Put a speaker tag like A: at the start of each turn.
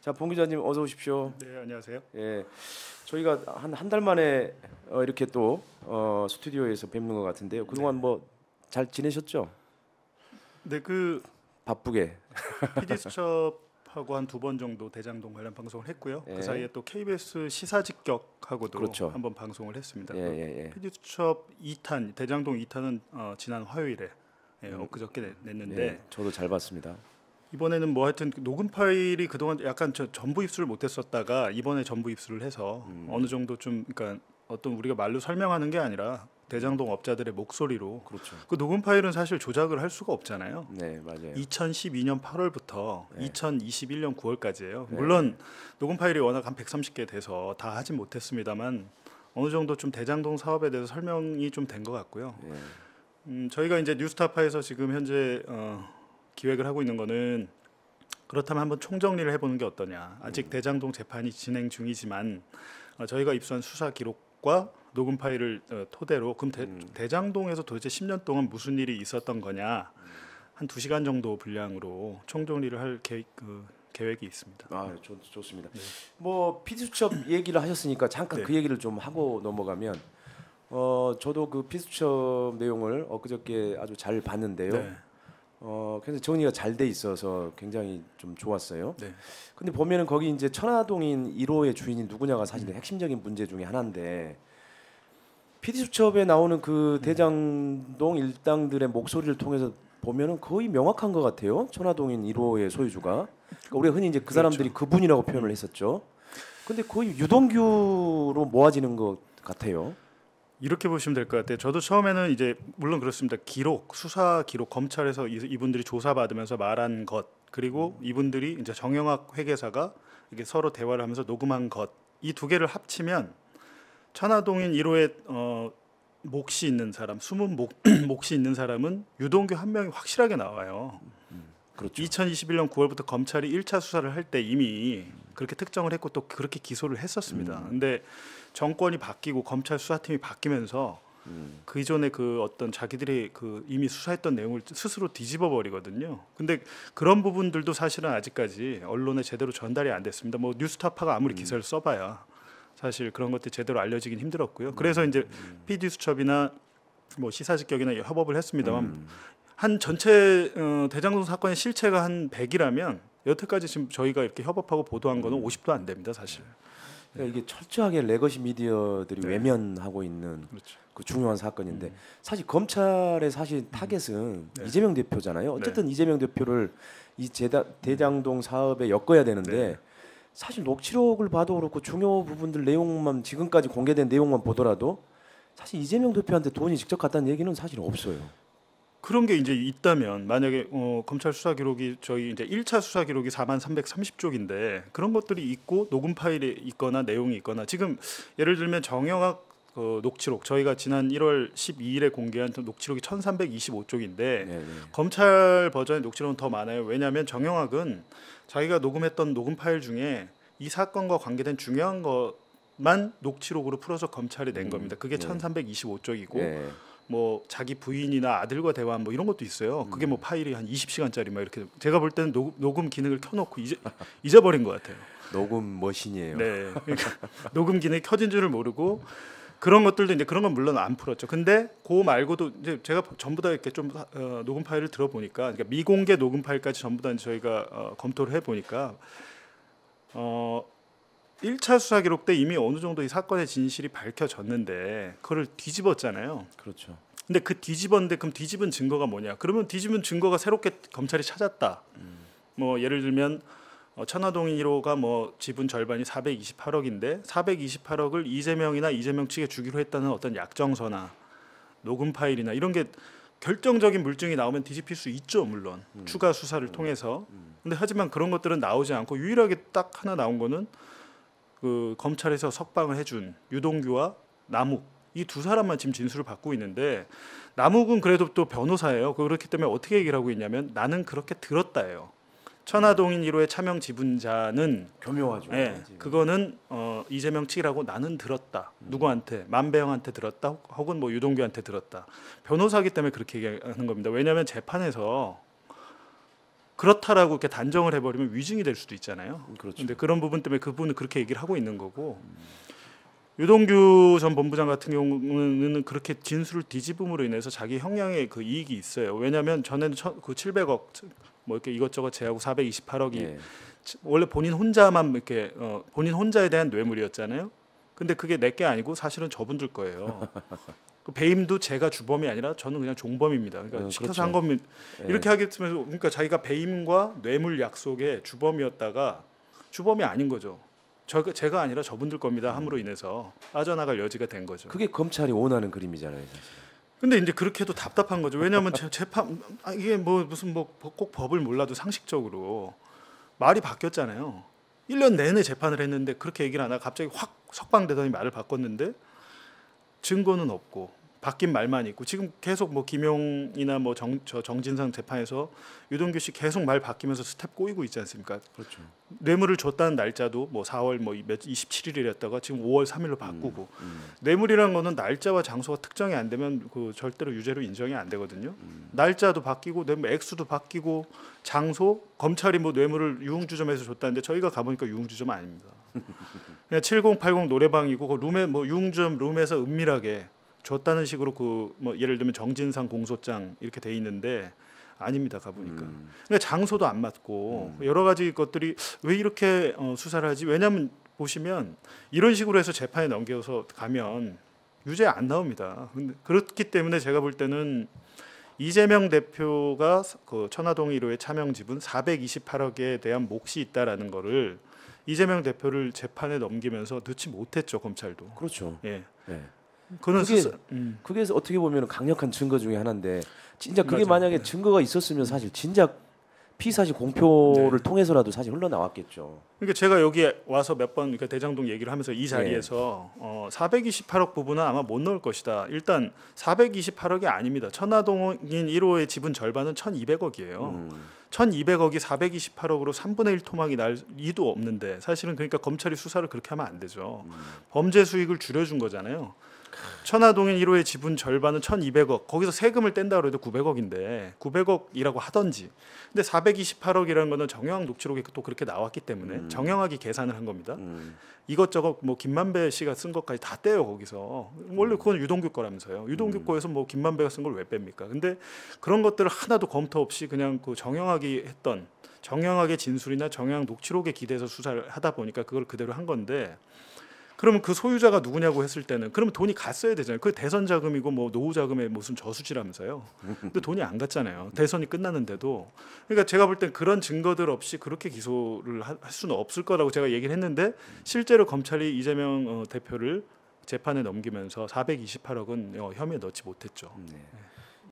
A: 자, 봉 기자님 어서 오십시오.
B: 네, 안녕하세요.
A: 예, 저희가 한 달 만에 이렇게 또 스튜디오에서 뵙는 것 같은데요. 그동안 뭐 잘 지내셨죠?
B: 네, 그
A: 바쁘게.
B: PD수첩하고 한 두 번 정도 대장동 관련 방송을 했고요.
A: 예.
B: 그 사이에 또 KBS 시사 직격하고도
A: 그렇죠.
B: 한번 방송을 했습니다.
A: 예.
B: PD수첩 2탄 대장동 2탄은 지난 화요일에 엊그저께 냈는데
A: 예, 저도 잘 봤습니다.
B: 이번에는 뭐 하여튼 녹음 파일이 그동안 약간 전부 입수를 못했었다가 이번에 전부 입수를 해서 어느 정도 좀 그러니까 어떤 우리가 말로 설명하는 게 아니라 대장동 업자들의 목소리로
A: 그렇죠.
B: 그 녹음 파일은 사실 조작을 할 수가 없잖아요.
A: 네, 맞아요.
B: 2012년 8월부터
A: 네.
B: 2021년 9월까지예요.
A: 네.
B: 물론 녹음 파일이 워낙 한 130개 돼서 다 하진 못했습니다만 어느 정도 좀 대장동 사업에 대해서 설명이 좀 된 것 같고요. 저희가 이제 뉴스타파에서 지금 현재 기획을 하고 있는 거는 그렇다면 한번 총정리를 해보는 게 어떠냐. 아직 대장동 재판이 진행 중이지만 저희가 입수한 수사 기록과 녹음 파일을 토대로 그럼 대장동에서 도대체 10년 동안 무슨 일이 있었던 거냐 한 2시간 정도 분량으로 총정리를 할 계획이 있습니다.
A: 아, 좋습니다. 네. 뭐 PD수첩 얘기를 하셨으니까 잠깐
B: 네.
A: 그 얘기를 좀 하고 넘어가면 저도 그 PD수첩 내용을 엊그저께 아주 잘 봤는데요.
B: 네.
A: 그래서 정리가 잘 돼 있어서 굉장히 좀 좋았어요.
B: 네.
A: 근데 보면은 거기 이제 천화동인 1호의 주인이 누구냐가 사실 핵심적인 문제 중에 하나인데 PD수첩에 나오는 그 대장동 일당들의 목소리를 통해서 보면은 거의 명확한 것 같아요. 천화동인 1호의 소유주가. 그러니까 우리가 흔히 이제 그 사람들이
B: 그렇죠.
A: 그분이라고 표현을 했었죠. 근데 거의 유동규로 모아지는 것 같아요.
B: 이렇게 보시면 될 것 같아요. 저도 처음에는 이제 물론 그렇습니다. 기록, 수사 기록, 검찰에서 이분들이 조사받으면서 말한 것, 그리고 이분들이 이제 정영학 회계사가 이게 서로 대화를 하면서 녹음한 것, 이 두 개를 합치면 천화동인 1호의 몫이 있는 사람, 숨은 몫이 있는 사람은 유동규 한 명이 확실하게 나와요.
A: 그렇죠.
B: 2021년 9월부터 검찰이 1차 수사를 할 때 이미 그렇게 특정을 했고 또 그렇게 기소를 했었습니다. 근데 정권이 바뀌고 검찰 수사팀이 바뀌면서 그 이전에 그 어떤 자기들이 그 이미 수사했던 내용을 스스로 뒤집어 버리거든요. 근데 그런 부분들도 사실은 아직까지 언론에 제대로 전달이 안 됐습니다. 뭐 뉴스타파가 아무리 기사를 써봐야 사실 그런 것들이 제대로 알려지긴 힘들었고요. 그래서 이제 PD수첩이나 뭐 시사직격이나 협업을 했습니다만 한 전체 대장동 사건의 실체가 한 100이라면 여태까지 지금 저희가 이렇게 협업하고 보도한 거는 50도 안 됩니다, 사실.
A: 그러니까 이게 철저하게 레거시 미디어들이
B: 네.
A: 외면하고 있는
B: 그렇죠.
A: 그 중요한 사건인데 사실 검찰의 사실 타겟은
B: 네.
A: 이재명 대표잖아요. 어쨌든 이재명 대표를 이 대장동 사업에 엮어야 되는데
B: 네.
A: 사실 녹취록을 봐도 그렇고 중요 부분들 내용만 지금까지 공개된 내용만 보더라도 사실 이재명 대표한테 돈이 직접 갔다는 얘기는 사실 없어요.
B: 그런 게 이제 있다면 만약에 검찰 수사 기록이 저희 이제 1차 수사 기록이 4330쪽인데 그런 것들이 있고 녹음 파일이 있거나 내용이 있거나 지금 예를 들면 정영학 녹취록 저희가 지난 1월 12일에 공개한 녹취록이 1325쪽인데 검찰 버전의 녹취록은 더 많아요. 왜냐하면 정영학은 자기가 녹음했던 녹음 파일 중에 이 사건과 관계된 중요한 것만 녹취록으로 풀어서 검찰이 낸 겁니다. 그게 1325쪽이고 뭐 자기 부인이나 아들과 대화한 뭐 이런 것도 있어요. 그게 뭐 파일이 한 20시간짜리 막 이렇게 제가 볼 때는 녹음 기능을 켜놓고 잊어버린 것 같아요.
A: 녹음 머신이에요.
B: 네, 그러니까 녹음 기능이 켜진 줄을 모르고 그런 것들도 이제 그런 건 물론 안 풀었죠. 근데 그 말고도 이제 제가 전부 다 이렇게 좀 녹음 파일을 들어보니까 그러니까 미공개 녹음 파일까지 전부 다 저희가 검토를 해보니까 1차 수사 기록 때 이미 어느 정도 이 사건의 진실이 밝혀졌는데 그걸 뒤집었잖아요.
A: 그렇죠.
B: 근데 그 뒤집었는데 그럼 뒤집은 증거가 뭐냐? 그러면 뒤집은 증거가 새롭게 검찰이 찾았다. 뭐 예를 들면 천화동인 1호가 뭐 지분 절반이 428억인데 428억을 이재명이나 이재명 측에 주기로 했다는 어떤 약정서나 녹음 파일이나 이런 게 결정적인 물증이 나오면 뒤집힐 수 있죠, 물론 추가 수사를 통해서. 근데 하지만 그런 것들은 나오지 않고 유일하게 딱 하나 나온 거는 그 검찰에서 석방을 해준 유동규와 남욱 이 두 사람만 지금 진술을 받고 있는데 남욱은 그래도 또 변호사예요. 그렇기 때문에 어떻게 얘기를 하고 있냐면 나는 그렇게 들었다예요. 천화동인 1호의 차명 지분자는
A: 교묘하죠.
B: 네, 그거는 이재명 측이라고 나는 들었다. 누구한테? 만배영한테 들었다. 혹은 뭐 유동규한테 들었다. 변호사기 때문에 그렇게 얘기하는 겁니다. 왜냐하면 재판에서 그렇다라고 이렇게 단정을 해버리면 위증이 될 수도 있잖아요.
A: 그렇죠.
B: 근데 그런 부분 때문에 그분은 그렇게 얘기를 하고 있는 거고 유동규 전 본부장 같은 경우는 그렇게 진술을 뒤집음으로 인해서 자기 형량의 그 이익이 있어요. 왜냐하면 전에는 그 700억 뭐 이렇게 이것저것 제하고 428억이
A: 예.
B: 원래 본인 혼자만 이렇게 본인 혼자에 대한 뇌물이었잖아요. 근데 그게 내 게 아니고 사실은 저분들 거예요. 그 배임도 제가 주범이 아니라 저는 그냥 종범입니다. 그러니까 시켜서
A: 그렇죠.
B: 한 겁니다.
A: 예.
B: 이렇게 하겠으면 그러니까 자기가 배임과 뇌물 약속의 주범이었다가 주범이 아닌 거죠. 제가 아니라 저분들 겁니다. 함으로 인해서 빠져나갈 여지가 된 거죠.
A: 그게 검찰이 원하는 그림이잖아요, 사실.
B: 근데 이제 그렇게 해도 답답한 거죠. 왜냐하면 재판 이게 뭐 무슨 뭐 꼭 법을 몰라도 상식적으로 말이 바뀌었잖아요. 1년 내내 재판을 했는데 그렇게 얘기를 안 하고 갑자기 확 석방되더니 말을 바꿨는데 증거는 없고 바뀐 말만 있고 지금 계속 뭐 김용이나 뭐 정진상 재판에서 유동규 씨 계속 말 바뀌면서 스텝 꼬이고 있지 않습니까?
A: 그렇죠.
B: 뇌물을 줬다는 날짜도 뭐 4월 뭐 27일이었다가 지금 5월 3일로 바꾸고 뇌물이라는 거는 날짜와 장소가 특정이 안 되면 그 절대로 유죄로 인정이 안 되거든요. 날짜도 바뀌고 뇌물 액수도 바뀌고 장소 검찰이 뭐 뇌물을 유흥주점에서 줬다는데 저희가 가보니까 유흥주점 아닙니다. 그냥 7080 노래방이고 그 룸에 뭐 유흥주점 룸에서 은밀하게 줬다는 식으로 그 뭐 예를 들면 정진상 공소장 이렇게 돼 있는데 아닙니다 가보니까. 근데 장소도 안 맞고 여러 가지 것들이 왜 이렇게 수사를 하지? 왜냐하면 보시면 이런 식으로 해서 재판에 넘겨서 가면 유죄 안 나옵니다. 근데 그렇기 때문에 제가 볼 때는 이재명 대표가 그 천화동 1호의 차명 지분 428억에 대한 몫이 있다라는 거를 이재명 대표를 재판에 넘기면서 넣지 못했죠 검찰도.
A: 그렇죠.
B: 예.
A: 예.
B: 그거는
A: 그게 어떻게 보면 강력한 증거 중에 하나인데 진짜 그게
B: 맞아요.
A: 만약에
B: 네.
A: 증거가 있었으면 사실 진작 피사실 공표를 통해서라도 사실 흘러나왔겠죠.
B: 그러니까 제가 여기 와서 몇 번 그러니까 대장동 얘기를 하면서 이 자리에서 428억 부분은 아마 못 넣을 것이다. 일단 428억이 아닙니다. 천화동인 1호의 지분 절반은 1,200억이에요. 1,200억이 428억으로 3분의 1 토막이 날 리도 없는데 사실은 그러니까 검찰이 수사를 그렇게 하면 안 되죠. 범죄 수익을 줄여준 거잖아요. 천화동인 1호의 지분 절반은 1,200억. 거기서 세금을 뗀다 그래도 900억인데 900억이라고 하던지. 근데 428억이라는 거는 정영학 녹취록에 또 그렇게 나왔기 때문에 정영학이 계산을 한 겁니다. 이것저것 뭐 김만배 씨가 쓴 것까지 다 떼요 거기서. 원래 그건 유동규 거라면서요. 유동규 거에서 뭐 김만배가 쓴 걸 왜 뺍니까? 근데 그런 것들을 하나도 검토 없이 그냥 그 정영학이 했던 정영학의 진술이나 정영학 녹취록에 기대서 수사를 하다 보니까 그걸 그대로 한 건데 그러면 그 소유자가 누구냐고 했을 때는 그러면 돈이 갔어야 되잖아요. 그 대선 자금이고 뭐 노후 자금의 무슨 저수지라면서요. 근데 돈이 안 갔잖아요. 대선이 끝났는데도. 그러니까 제가 볼 땐 그런 증거들 없이 그렇게 기소를 할 수는 없을 거라고 제가 얘기를 했는데 실제로 검찰이 이재명 대표를 재판에 넘기면서 428억은 혐의에 넣지 못했죠.
A: 네.